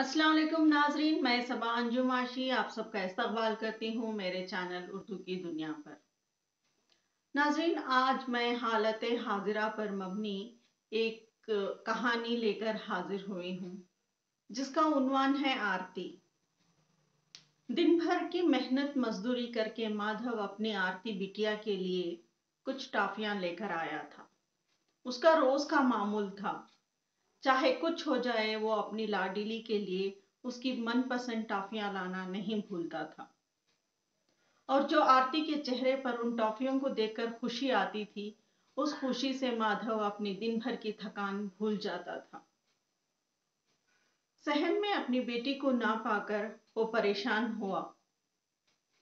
अस्सलाम वालेकुम नाजरीन, मैं सबा अंजुम आशी आप सबका इस्तकबाल करती हूँ मेरे चैनल उर्दू की दुनिया पर। नाजरीन, आज मैं हालत हाजिरा पर मबनी एक कहानी लेकर हाजिर हुई हूँ जिसका उन्वान है आरती। दिन भर की मेहनत मजदूरी करके माधव अपनी आरती बिटिया के लिए कुछ टॉफियां लेकर आया था। उसका रोज का मामूल था, चाहे कुछ हो जाए वो अपनी लाडली के लिए उसकी मनपसंद टॉफियां लाना नहीं भूलता था। और जो आरती के चेहरे पर उन टॉफियों को देखकर खुशी आती थी, उस खुशी से माधव अपनी दिन भर की थकान भूल जाता था। सहन में अपनी बेटी को ना पाकर वो परेशान हुआ।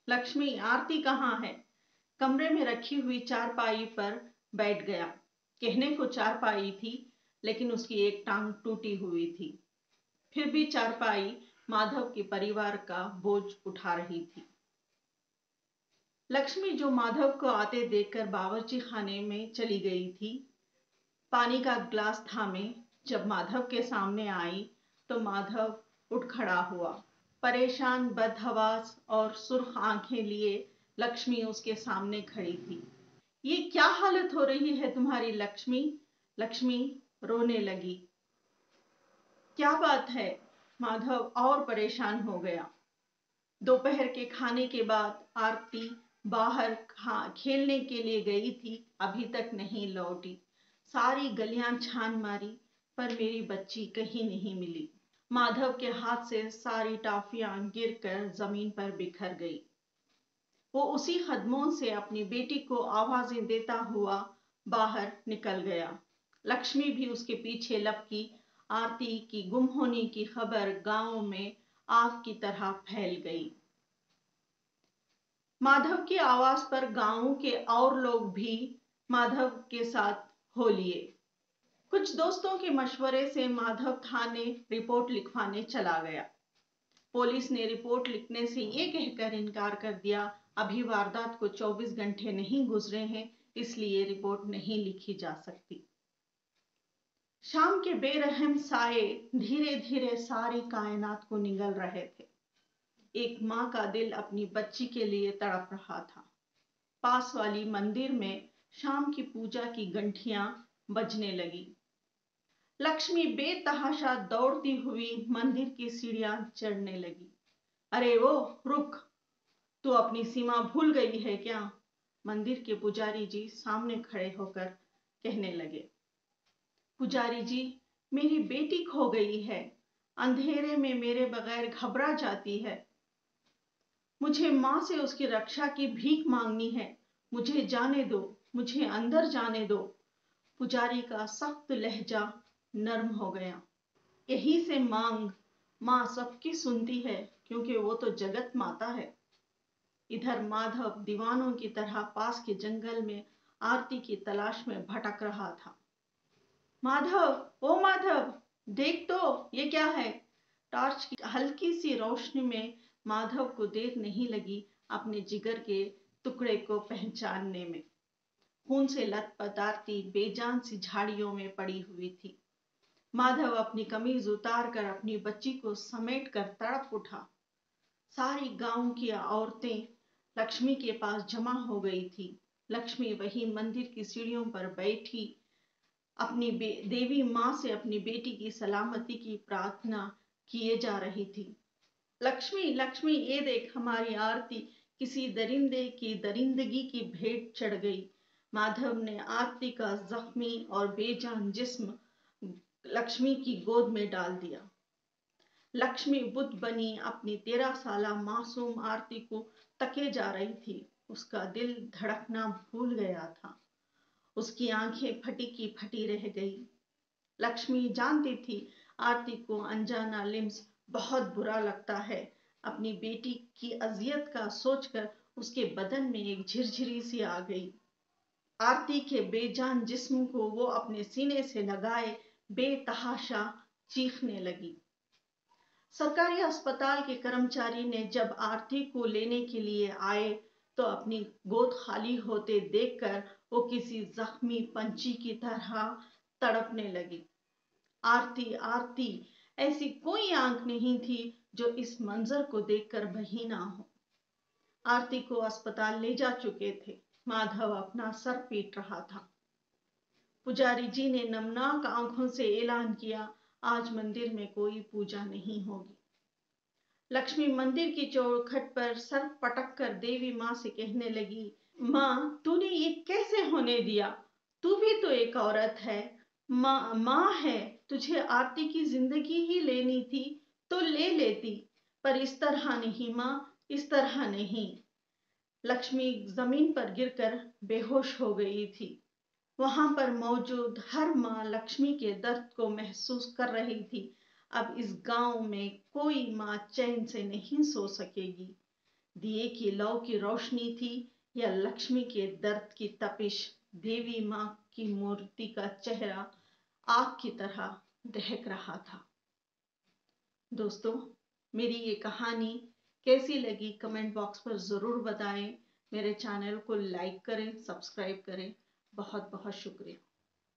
लक्ष्मी, आरती कहाँ है? कमरे में रखी हुई चारपाई पर बैठ गया। कहने को चारपाई थी, लेकिन उसकी एक टांग टूटी हुई थी। फिर भी चारपाई माधव के परिवार का बोझ उठा रही थी। लक्ष्मी, जो माधव को आते देखकर बावर्ची खाने में चली गई थी, पानी का ग्लास थामे जब माधव के सामने आई तो माधव उठ खड़ा हुआ। परेशान, बदहवास और सुर्ख आंखें लिए लक्ष्मी उसके सामने खड़ी थी। ये क्या हालत हो रही है तुम्हारी लक्ष्मी? लक्ष्मी रोने लगी। क्या बात है? माधव और परेशान हो गया। दोपहर के खाने के बाद आरती बाहर खेलने के लिए गई थी, अभी तक नहीं लौटी। सारी गलियां छान मारी पर मेरी बच्ची कहीं नहीं मिली। माधव के हाथ से सारी टॉफियां गिरकर जमीन पर बिखर गई। वो उसी कदमों से अपनी बेटी को आवाजें देता हुआ बाहर निकल गया। लक्ष्मी भी उसके पीछे लपकी। आरती की गुम होने की खबर गांव में आग की तरह फैल गई। माधव की आवाज पर गांव के और लोग भी माधव के साथ हो लिए। कुछ दोस्तों के मशवरे से माधव थाने रिपोर्ट लिखवाने चला गया। पुलिस ने रिपोर्ट लिखने से ये कहकर इनकार कर दिया, अभी वारदात को 24 घंटे नहीं गुजरे हैं, इसलिए रिपोर्ट नहीं लिखी जा सकती। शाम के बेरहम साए धीरे धीरे सारी कायनात को निगल रहे थे। एक माँ का दिल अपनी बच्ची के लिए तड़प रहा था। पास वाली मंदिर में शाम की पूजा की घंटियां बजने लगी। लक्ष्मी बेतहाशा दौड़ती हुई मंदिर की सीढ़ियां चढ़ने लगी। अरे वो रुक, तू अपनी सीमा भूल गई है क्या? मंदिर के पुजारी जी सामने खड़े होकर कहने लगे। पुजारी जी, मेरी बेटी खो गई है, अंधेरे में मेरे बगैर घबरा जाती है। मुझे माँ से उसकी रक्षा की भीख मांगनी है। मुझे जाने दो, मुझे अंदर जाने दो। पुजारी का सख्त लहजा नर्म हो गया। यही से मांग, माँ सबकी सुनती है, क्योंकि वो तो जगत माता है। इधर माधव दीवानों की तरह पास के जंगल में आरती की तलाश में भटक रहा था। माधव, ओ माधव, देख तो ये क्या है? टॉर्च की हल्की सी रोशनी में माधव को देर नहीं लगी अपने जिगर के टुकड़े को पहचानने में। खून से लथपथ आरती बेजान सी झाड़ियों में पड़ी हुई थी। माधव अपनी कमीज उतार कर अपनी बच्ची को समेट कर तड़प उठा। सारी गांव की औरतें लक्ष्मी के पास जमा हो गई थी। लक्ष्मी वही मंदिर की सीढ़ियों पर बैठी अपनी देवी माँ से अपनी बेटी की सलामती की प्रार्थना किए जा रही थी। लक्ष्मी, लक्ष्मी, ये देख, हमारी आरती किसी दरिंदे की दरिंदगी की भेंट चढ़ गई। माधव ने आरती का जख्मी और बेजान जिस्म लक्ष्मी की गोद में डाल दिया। लक्ष्मी बुद्ध बनी अपनी 13 साला मासूम आरती को तके जा रही थी। उसका दिल धड़कना भूल गया था। उसकी आंखें फटी की फटी रह गई। लक्ष्मी जानती थी आरती को अनजाना लिम्स बहुत बुरा लगता है। अपनी बेटी की अजियत का सोचकर उसके बदन में एक झिरझिरी सी आ गई। आरती के बेजान जिस्म को वो अपने सीने से लगाए बेतहाशा चीखने लगी। सरकारी अस्पताल के कर्मचारी ने जब आरती को लेने के लिए आए तो अपनी गोद खाली होते देखकर वो किसी जख्मी पंछी की तरह तड़पने लगी। आरती, आरती, ऐसी कोई आंख नहीं थी जो इस मंजर को देखकर बही ना हो। आरती को अस्पताल ले जा चुके थे। माधव अपना सर पीट रहा था। पुजारी जी ने नमनाक आंखों से ऐलान किया, आज मंदिर में कोई पूजा नहीं होगी। लक्ष्मी मंदिर की चौखट पर सर पटक कर देवी माँ से कहने लगी, माँ तूने ये कैसे होने दिया? तू भी तो एक औरत है, माँ है, तुझे आरती की जिंदगी ही लेनी थी तो ले लेती, पर इस तरह नहीं माँ, इस तरह नहीं। लक्ष्मी जमीन पर गिरकर बेहोश हो गई थी। वहां पर मौजूद हर माँ लक्ष्मी के दर्द को महसूस कर रही थी। अब इस गांव में कोई माँ चैन से नहीं सो सकेगी। दिए की लौ की रोशनी थी या लक्ष्मी के दर्द की तपिश। देवी माँ की मूर्ति का चेहरा आग की तरह दहक रहा था। दोस्तों, मेरी ये कहानी कैसी लगी कमेंट बॉक्स पर जरूर बताएं। मेरे चैनल को लाइक करें, सब्सक्राइब करें। बहुत बहुत शुक्रिया।